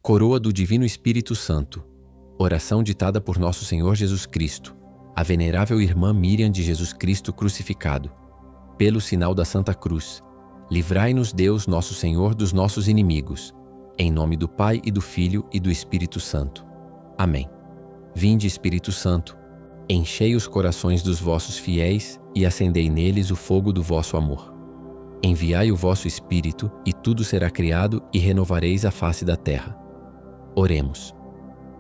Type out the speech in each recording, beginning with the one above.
Coroa do Divino Espírito Santo. Oração ditada por Nosso Senhor Jesus Cristo, a venerável irmã Miriam de Jesus Cristo crucificado. Pelo sinal da Santa Cruz, livrai-nos Deus Nosso Senhor dos nossos inimigos. Em nome do Pai e do Filho e do Espírito Santo. Amém. Vinde, Espírito Santo, enchei os corações dos vossos fiéis e acendei neles o fogo do vosso amor. Enviai o vosso Espírito, e tudo será criado, e renovareis a face da terra. Oremos.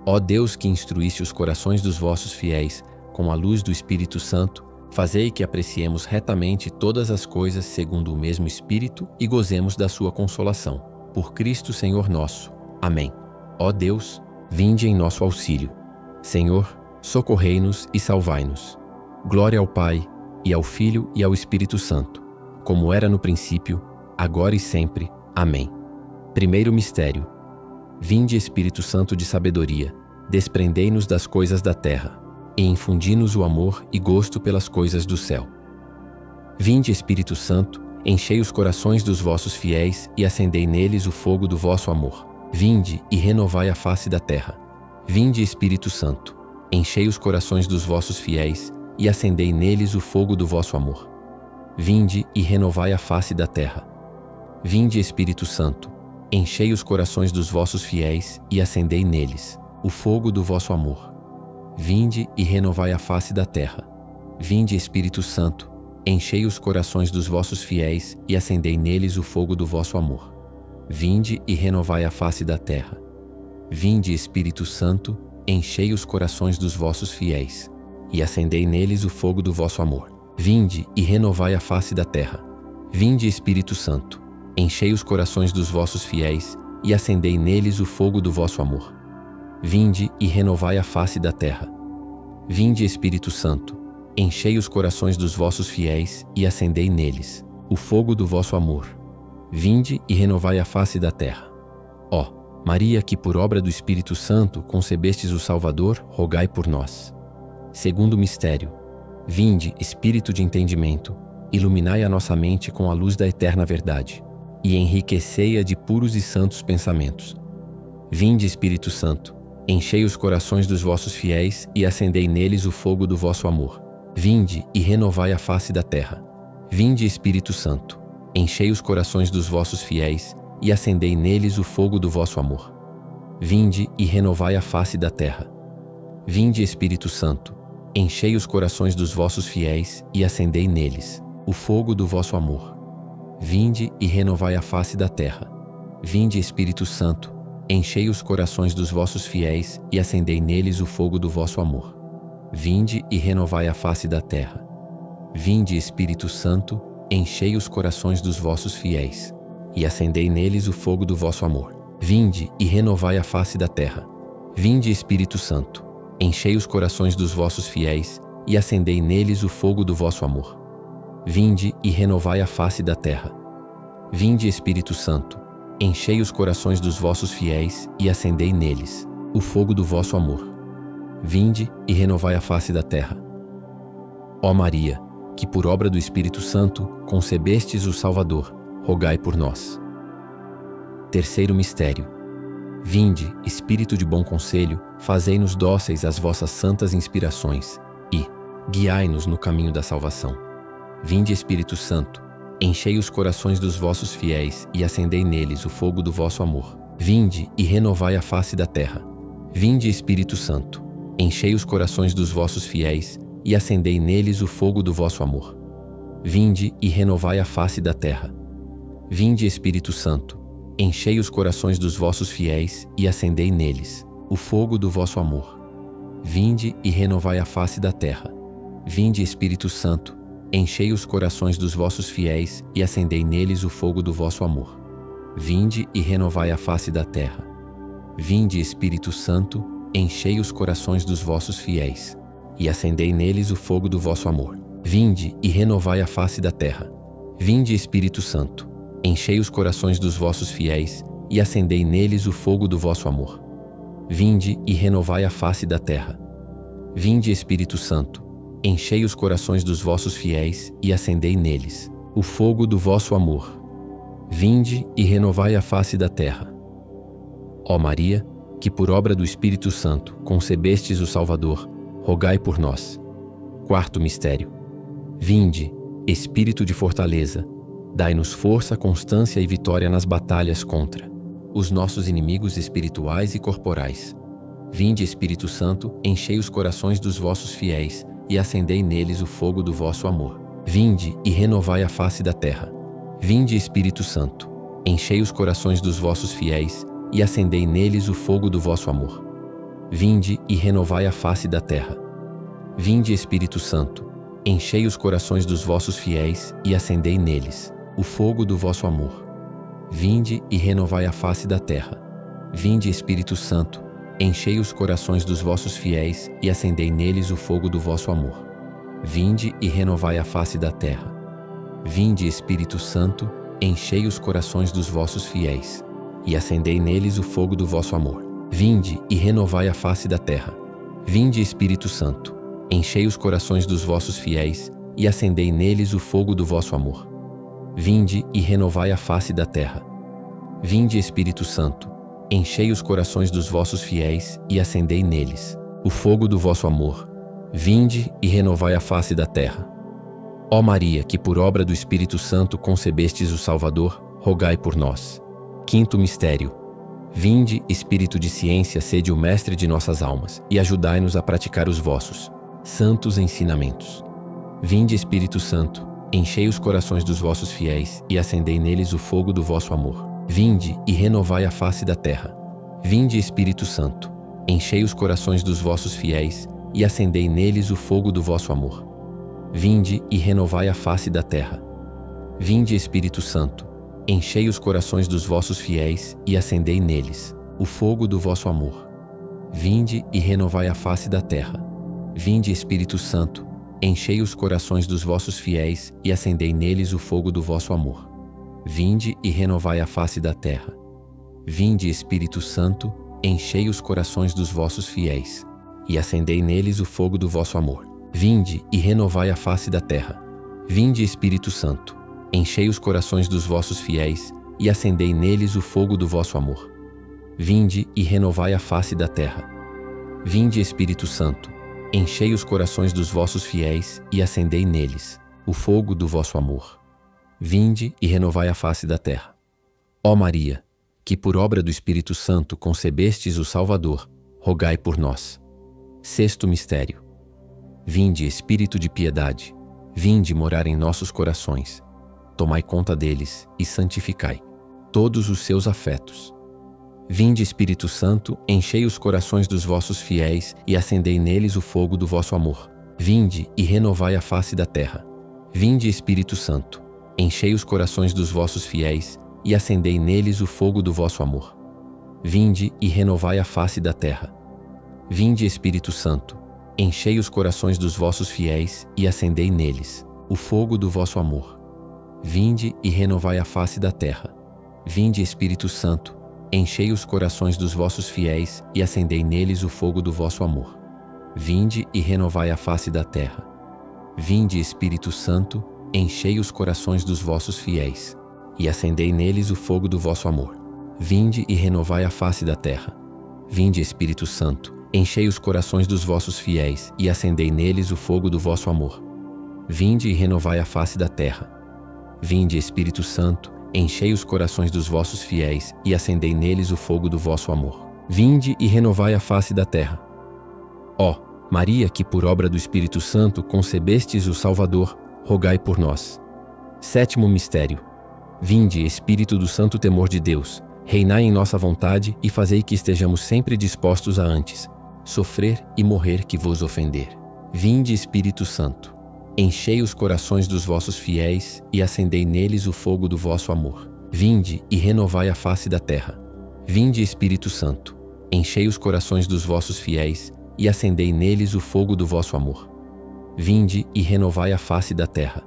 Ó Deus, que instruísse os corações dos vossos fiéis com a luz do Espírito Santo, fazei que apreciemos retamente todas as coisas segundo o mesmo Espírito e gozemos da sua consolação. Por Cristo Senhor nosso. Amém. Ó Deus, vinde em nosso auxílio. Senhor, socorrei-nos e salvai-nos. Glória ao Pai, e ao Filho e ao Espírito Santo, como era no princípio, agora e sempre. Amém. Primeiro mistério. Vinde, Espírito Santo de sabedoria, desprendei-nos das coisas da terra, e infundi-nos o amor e gosto pelas coisas do céu. Vinde, Espírito Santo, enchei os corações dos vossos fiéis e acendei neles o fogo do vosso amor. Vinde e renovai a face da terra. Vinde, Espírito Santo, enchei os corações dos vossos fiéis e acendei neles o fogo do vosso amor. Vinde e renovai a face da terra. Vinde, Espírito Santo, enchei os corações dos vossos fiéis e acendei neles o fogo do vosso amor. Vinde e renovai a face da terra. Vinde, Espírito Santo, enchei os corações dos vossos fiéis e acendei neles o fogo do vosso amor. Vinde e renovai a face da terra. Vinde, Espírito Santo, enchei os corações dos vossos fiéis e acendei neles o fogo do vosso amor. Vinde e renovai a face da terra. Vinde, Espírito Santo, enchei os corações dos vossos fiéis e acendei neles o fogo do vosso amor. Vinde e renovai a face da terra. Vinde, Espírito Santo, enchei os corações dos vossos fiéis e acendei neles o fogo do vosso amor. Vinde e renovai a face da terra. Ó Maria, que por obra do Espírito Santo concebestes o Salvador, rogai por nós. Segundo mistério. Vinde, Espírito de entendimento, iluminai a nossa mente com a luz da eterna verdade, e enriquecei-a de puros e santos pensamentos. Vinde, Espírito Santo, enchei os corações dos vossos fiéis e acendei neles o fogo do vosso amor. Vinde e renovai a face da terra. Vinde, Espírito Santo, enchei os corações dos vossos fiéis e acendei neles o fogo do vosso amor. Vinde e renovai a face da terra. Vinde, Espírito Santo, enchei os corações dos vossos fiéis e acendei neles o fogo do vosso amor. Vinde e renovai a face da terra. Vinde, Espírito Santo, enchei os corações dos vossos fiéis e acendei neles o fogo do vosso amor. Vinde e renovai a face da terra. Vinde, Espírito Santo, enchei os corações dos vossos fiéis e acendei neles o fogo do vosso amor. Vinde e renovai a face da terra. Vinde, Espírito Santo, enchei os corações dos vossos fiéis e acendei neles o fogo do vosso amor. Vinde e renovai a face da terra. Vinde, Espírito Santo, enchei os corações dos vossos fiéis e acendei neles o fogo do vosso amor. Vinde e renovai a face da terra. Ó Maria, que por obra do Espírito Santo concebestes o Salvador, rogai por nós. Terceiro mistério. Vinde, Espírito de bom conselho, fazei-nos dóceis às vossas santas inspirações e guiai-nos no caminho da salvação. Vinde, Espírito Santo, enchei os corações dos vossos fiéis e acendei neles o fogo do vosso amor. Vinde e renovai a face da terra. Vinde, Espírito Santo, enchei os corações dos vossos fiéis e acendei neles o fogo do vosso amor. Vinde e renovai a face da terra. Vinde, Espírito Santo, enchei os corações dos vossos fiéis e acendei neles o fogo do vosso amor. Vinde e renovai a face da terra. Vinde, Espírito Santo, enchei os corações dos vossos fiéis e acendei neles o fogo do vosso amor. Vinde e renovai a face da terra. Vinde, Espírito Santo, enchei os corações dos vossos fiéis e acendei neles o fogo do vosso amor. Vinde e renovai a face da terra. Vinde, Espírito Santo, enchei os corações dos vossos fiéis e acendei neles o fogo do vosso amor. Vinde e renovai a face da terra. Vinde, Espírito Santo, enchei os corações dos vossos fiéis e acendei neles o fogo do vosso amor. Vinde e renovai a face da terra. Ó Maria, que por obra do Espírito Santo concebestes o Salvador, rogai por nós. Quarto mistério. Vinde, Espírito de fortaleza, dai-nos força, constância e vitória nas batalhas contra os nossos inimigos espirituais e corporais. Vinde, Espírito Santo, enchei os corações dos vossos fiéis e acendei neles o fogo do vosso amor. Vinde e renovai a face da terra. Vinde, Espírito Santo, enchei os corações dos vossos fiéis e acendei neles o fogo do vosso amor. Vinde e renovai a face da terra. Vinde, Espírito Santo, enchei os corações dos vossos fiéis e acendei neles o fogo do vosso amor. Vinde e renovai a face da terra. Vinde, Espírito Santo, enchei os corações dos vossos fiéis e acendei neles o fogo do vosso amor. Vinde e renovai a face da terra. Vinde, Espírito Santo, enchei os corações dos vossos fiéis e acendei neles o fogo do vosso amor. Vinde e renovai a face da terra. Vinde, Espírito Santo, enchei os corações dos vossos fiéis e acendei neles o fogo do vosso amor. Vinde e renovai a face da terra. Vinde, Espírito Santo, enchei os corações dos vossos fiéis e acendei neles o fogo do vosso amor. Vinde e renovai a face da terra. Ó Maria, que por obra do Espírito Santo concebestes o Salvador, rogai por nós. Quinto mistério. Vinde, Espírito de ciência, sede o mestre de nossas almas e ajudai-nos a praticar os vossos santos ensinamentos. Vinde, Espírito Santo, enchei os corações dos vossos fiéis e acendei neles o fogo do vosso amor. Vinde e renovai a face da terra. Vinde, Espírito Santo, enchei os corações dos vossos fiéis e acendei neles o fogo do vosso amor. Vinde e renovai a face da terra. Vinde, Espírito Santo, enchei os corações dos vossos fiéis e acendei neles o fogo do vosso amor. Vinde e renovai a face da terra. Vinde, Espírito Santo, enchei os corações dos vossos fiéis e acendei neles o fogo do vosso amor. Vinde e renovai a face da terra. Vinde, Espírito Santo, enchei os corações dos vossos fiéis e acendei neles o fogo do vosso amor. Vinde e renovai a face da terra. Vinde, Espírito Santo, enchei os corações dos vossos fiéis e acendei neles o fogo do vosso amor. Vinde e renovai a face da terra. Vinde, Espírito Santo, enchei os corações dos vossos fiéis e acendei neles o fogo do vosso amor. Vinde e renovai a face da terra. Ó Maria, que por obra do Espírito Santo concebestes o Salvador, rogai por nós. Sexto mistério. Vinde, Espírito de piedade, vinde morar em nossos corações. Tomai conta deles e santificai todos os seus afetos. Vinde, Espírito Santo, enchei os corações dos vossos fiéis e acendei neles o fogo do vosso amor. Vinde e renovai a face da terra. Vinde, Espírito Santo, enchei os corações dos vossos fiéis e acendei neles o fogo do vosso amor. Vinde e renovai a face da terra. Vinde, Espírito Santo, enchei os corações dos vossos fiéis e acendei neles o fogo do vosso amor. Vinde e renovai a face da terra. Vinde, Espírito Santo, enchei os corações dos vossos fiéis e acendei neles o fogo do vosso amor. Vinde e renovai a face da terra. Vinde, Espírito Santo, enchei os corações dos vossos fiéis e acendei neles o fogo do vosso amor. Vinde e renovai a face da terra. Vinde, Espírito Santo, enchei os corações dos vossos fiéis e acendei neles o fogo do vosso amor. Vinde e renovai a face da terra. Vinde, Espírito Santo, enchei os corações dos vossos fiéis e acendei neles o fogo do vosso amor. Vinde e renovai a face da terra. Ó Maria, que por obra do Espírito Santo concebestes o Salvador, rogai por nós. Sétimo mistério. Vinde, Espírito do santo temor de Deus, reinai em nossa vontade e fazei que estejamos sempre dispostos a antes sofrer e morrer que vos ofender. Vinde, Espírito Santo, enchei os corações dos vossos fiéis e acendei neles o fogo do vosso amor. Vinde e renovai a face da terra. Vinde, Espírito Santo, enchei os corações dos vossos fiéis e acendei neles o fogo do vosso amor. Vinde e renovai a face da terra.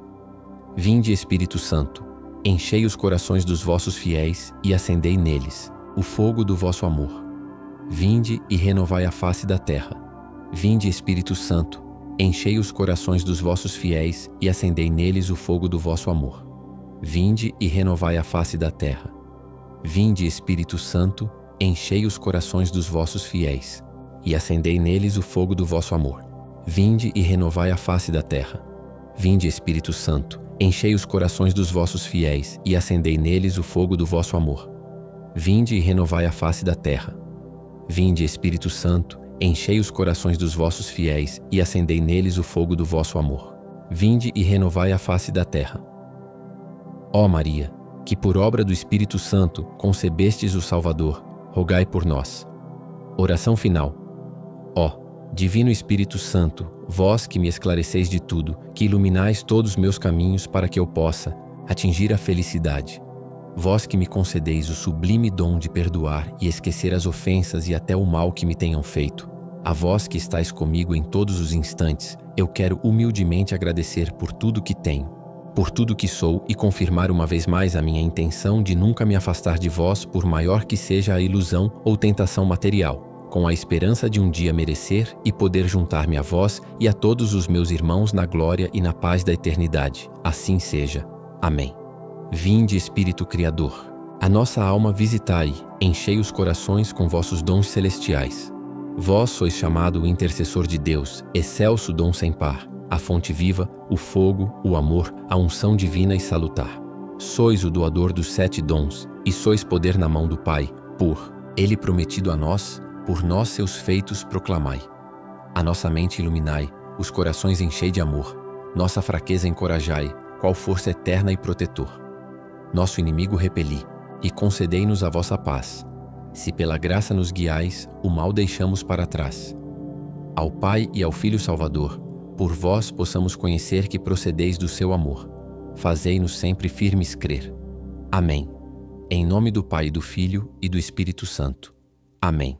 Vinde, Espírito Santo, enchei os corações dos vossos fiéis e acendei neles o fogo do vosso amor. Vinde e renovai a face da terra. Vinde, Espírito Santo, enchei os corações dos vossos fiéis e acendei neles o fogo do vosso amor. Vinde e renovai a face da terra. Vinde, Espírito Santo, enchei os corações dos vossos fiéis, e acendei neles o fogo do vosso amor. Vinde e renovai a face da terra. Vinde, Espírito Santo, enchei os corações dos vossos fiéis, e acendei neles o fogo do vosso amor. Vinde e renovai a face da terra. Vinde, Espírito Santo, enchei os corações dos vossos fiéis, e acendei neles o fogo do vosso amor. Vinde e renovai a face da terra. Ó Maria, que por obra do Espírito Santo concebestes o Salvador, rogai por nós. Oração final. Ó Divino Espírito Santo, vós que me esclareceis de tudo, que iluminais todos os meus caminhos para que eu possa atingir a felicidade. Vós que me concedeis o sublime dom de perdoar e esquecer as ofensas e até o mal que me tenham feito. A vós que estáis comigo em todos os instantes, eu quero humildemente agradecer por tudo que tenho, por tudo que sou e confirmar uma vez mais a minha intenção de nunca me afastar de vós por maior que seja a ilusão ou tentação material, com a esperança de um dia merecer e poder juntar-me a vós e a todos os meus irmãos na glória e na paz da eternidade. Assim seja. Amém. Vinde, Espírito Criador. A nossa alma visitai, enchei os corações com vossos dons celestiais. Vós sois chamado o intercessor de Deus, excelso dom sem par, a fonte viva, o fogo, o amor, a unção divina e salutar. Sois o doador dos 7 dons, e sois poder na mão do Pai, por Ele prometido a nós, por nós seus feitos proclamai. A nossa mente iluminai, os corações enchei de amor, nossa fraqueza encorajai, qual força eterna e protetor. Nosso inimigo repeli, e concedei-nos a vossa paz. Se pela graça nos guiais, o mal deixamos para trás. Ao Pai e ao Filho Salvador, por vós possamos conhecer que procedeis do seu amor. Fazei-nos sempre firmes crer. Amém. Em nome do Pai, do Filho e do Espírito Santo. Amém.